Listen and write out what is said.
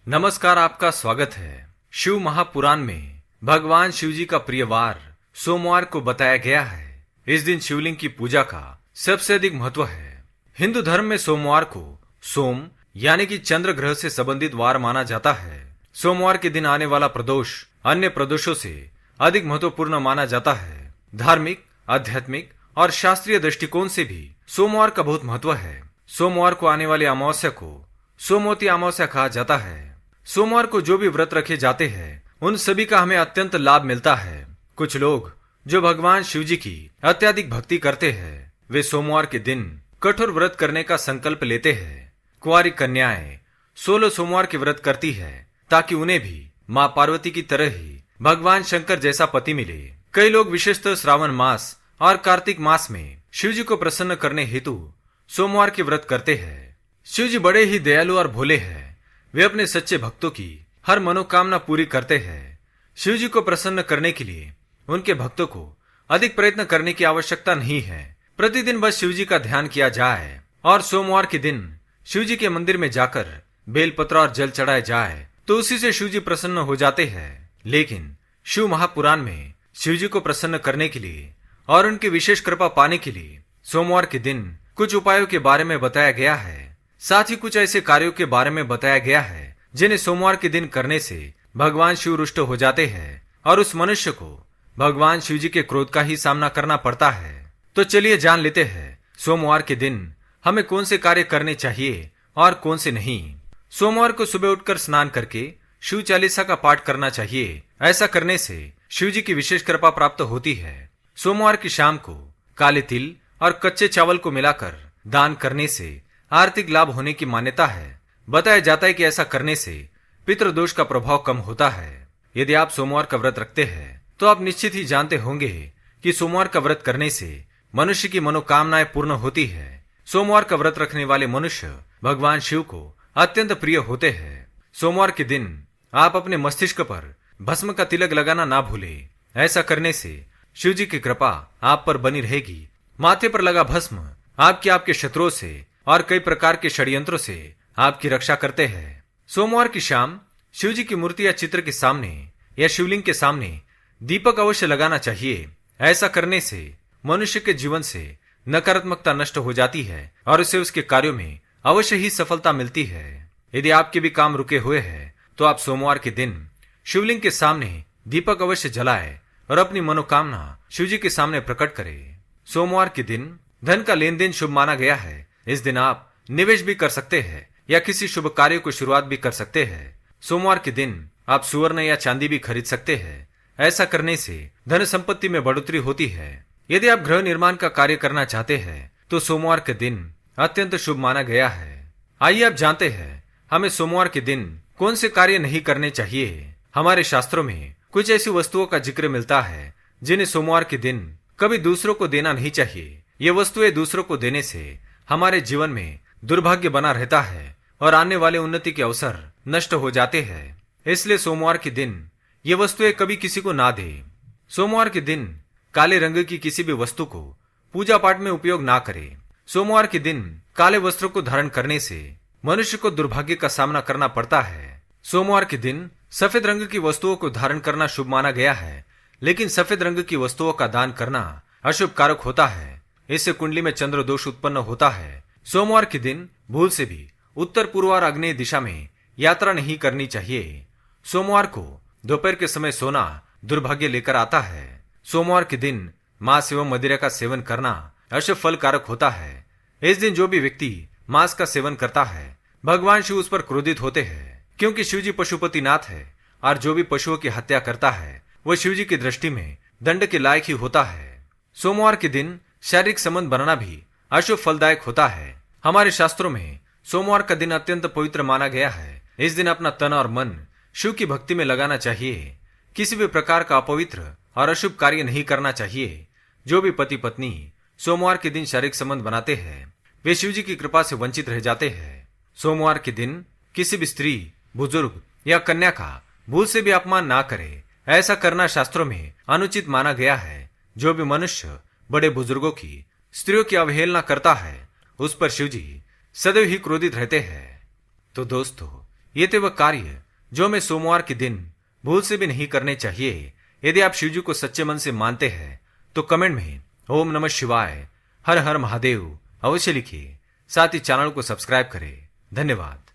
नमस्कार, आपका स्वागत है। शिव महापुराण में भगवान शिव जी का प्रिय वार सोमवार को बताया गया है। इस दिन शिवलिंग की पूजा का सबसे अधिक महत्व है। हिंदू धर्म में सोमवार को सोम यानी कि चंद्र ग्रह से संबंधित वार माना जाता है। सोमवार के दिन आने वाला प्रदोष अन्य प्रदोषों से अधिक महत्वपूर्ण माना जाता है। धार्मिक, आध्यात्मिक और शास्त्रीय दृष्टिकोण से भी सोमवार का बहुत महत्व है। सोमवार को आने वाली अमावस्या को सोमवती अमावस्या कहा जाता है। सोमवार को जो भी व्रत रखे जाते हैं उन सभी का हमें अत्यंत लाभ मिलता है। कुछ लोग जो भगवान शिव जी की अत्यधिक भक्ति करते हैं वे सोमवार के दिन कठोर व्रत करने का संकल्प लेते हैं। कुंवारी कन्याएं 16 सोमवार के व्रत करती है ताकि उन्हें भी माँ पार्वती की तरह ही भगवान शंकर जैसा पति मिले। कई लोग विशेषतः श्रावण मास और कार्तिक मास में शिव जी को प्रसन्न करने हेतु सोमवार के व्रत करते हैं। शिव जी बड़े ही दयालु और भोले हैं। वे अपने सच्चे भक्तों की हर मनोकामना पूरी करते हैं। शिव जी को प्रसन्न करने के लिए उनके भक्तों को अधिक प्रयत्न करने की आवश्यकता नहीं है। प्रतिदिन बस शिव जी का ध्यान किया जाए और सोमवार के दिन शिव जी के मंदिर में जाकर बेलपत्र और जल चढ़ाया जाए तो उसी से शिव जी प्रसन्न हो जाते हैं। लेकिन शिव महापुराण में शिव जी को प्रसन्न करने के लिए और उनकी विशेष कृपा पाने के लिए सोमवार के दिन कुछ उपायों के बारे में बताया गया है। साथ ही कुछ ऐसे कार्यों के बारे में बताया गया है जिन्हें सोमवार के दिन करने से भगवान शिव रुष्ट हो जाते हैं और उस मनुष्य को भगवान शिव जी के क्रोध का ही सामना करना पड़ता है। तो चलिए जान लेते हैं सोमवार के दिन हमें कौन से कार्य करने चाहिए और कौन से नहीं। सोमवार को सुबह उठकर स्नान करके शिव चालीसा का पाठ करना चाहिए। ऐसा करने से शिव जी की विशेष कृपा प्राप्त होती है। सोमवार की शाम को काले तिल और कच्चे चावल को मिलाकर दान करने से आर्थिक लाभ होने की मान्यता है। बताया जाता है कि ऐसा करने से पितृदोष का प्रभाव कम होता है। यदि आप सोमवार का व्रत रखते हैं तो आप निश्चित ही जानते होंगे कि सोमवार का व्रत करने से मनुष्य की मनोकामनाएं पूर्ण होती है। सोमवार का व्रत रखने वाले मनुष्य भगवान शिव को अत्यंत प्रिय होते हैं। सोमवार के दिन आप अपने मस्तिष्क पर भस्म का तिलक लगाना ना भूलें। ऐसा करने से शिव जी की कृपा आप पर बनी रहेगी। माथे पर लगा भस्म आपके शत्रुओं से और कई प्रकार के षड्यंत्रों से आपकी रक्षा करते हैं। सोमवार की शाम शिव जी की मूर्ति या चित्र के सामने या शिवलिंग के सामने दीपक अवश्य लगाना चाहिए। ऐसा करने से मनुष्य के जीवन से नकारात्मकता नष्ट हो जाती है और उसे उसके कार्यों में अवश्य ही सफलता मिलती है। यदि आपके भी काम रुके हुए हैं तो आप सोमवार के दिन शिवलिंग के सामने दीपक अवश्य जलाए और अपनी मनोकामना शिव जी के सामने प्रकट करें। सोमवार के दिन धन का लेन देन शुभ माना गया है। इस दिन आप निवेश भी कर सकते हैं या किसी शुभ कार्य को शुरुआत भी कर सकते हैं। सोमवार के दिन आप सुवर्ण या चांदी भी खरीद सकते हैं। ऐसा करने से धन संपत्ति में बढ़ोतरी होती है। यदि आप गृह निर्माण का कार्य करना चाहते हैं तो सोमवार के दिन अत्यंत शुभ माना गया है। आइए आप जानते हैं हमें सोमवार के दिन कौन से कार्य नहीं करने चाहिए। हमारे शास्त्रों में कुछ ऐसी वस्तुओं का जिक्र मिलता है जिन्हें सोमवार के दिन कभी दूसरों को देना नहीं चाहिए। ये वस्तुएं दूसरों को देने से हमारे जीवन में दुर्भाग्य बना रहता है और आने वाले उन्नति के अवसर नष्ट हो जाते हैं। इसलिए सोमवार के दिन ये वस्तुएं कभी किसी को ना दे। सोमवार के दिन काले रंग की किसी भी वस्तु को पूजा पाठ में उपयोग ना करें। सोमवार के दिन काले वस्त्रों को धारण करने से मनुष्य को दुर्भाग्य का सामना करना पड़ता है। सोमवार के दिन सफेद रंग की वस्तुओं को धारण करना शुभ माना गया है, लेकिन सफेद रंग की वस्तुओं का दान करना अशुभ कारक होता है। इससे कुंडली में चंद्र दोष उत्पन्न होता है। सोमवार के दिन भूल से भी उत्तर पूर्व और आग्नेय दिशा में यात्रा नहीं करनी चाहिए। सोमवार को दोपहर के समय सोना दुर्भाग्य लेकर आता है। सोमवार के दिन मांस एवं मदिरा का सेवन करना अशुभ फल कारक होता है। इस दिन जो भी व्यक्ति मांस का सेवन करता है भगवान शिव उस पर क्रोधित होते हैं, क्योंकि शिव जी पशुपति नाथ है और जो भी पशुओं की हत्या करता है वह शिव जी की दृष्टि में दंड के लायक ही होता है। सोमवार के दिन शारीरिक संबंध बनाना भी अशुभ फलदायक होता है। हमारे शास्त्रों में सोमवार का दिन अत्यंत पवित्र माना गया है। इस दिन अपना तन और मन शिव की भक्ति में लगाना चाहिए। किसी भी प्रकार का अपवित्र और अशुभ कार्य नहीं करना चाहिए। जो भी पति पत्नी सोमवार के दिन शारीरिक संबंध बनाते हैं वे शिव जी की कृपा से वंचित रह जाते हैं। सोमवार के दिन किसी भी स्त्री, बुजुर्ग या कन्या का भूल से भी अपमान ना करे। ऐसा करना शास्त्रों में अनुचित माना गया है। जो भी मनुष्य बड़े बुजुर्गों की, स्त्रियों की अवहेलना करता है उस पर शिव जी सदैव ही क्रोधित रहते हैं। तो दोस्तों, ये थे वह कार्य जो हमें सोमवार के दिन भूल से भी नहीं करने चाहिए। यदि आप शिवजी को सच्चे मन से मानते हैं तो कमेंट में ओम नमः शिवाय, हर हर महादेव अवश्य लिखिए। साथ ही चैनल को सब्सक्राइब करें। धन्यवाद।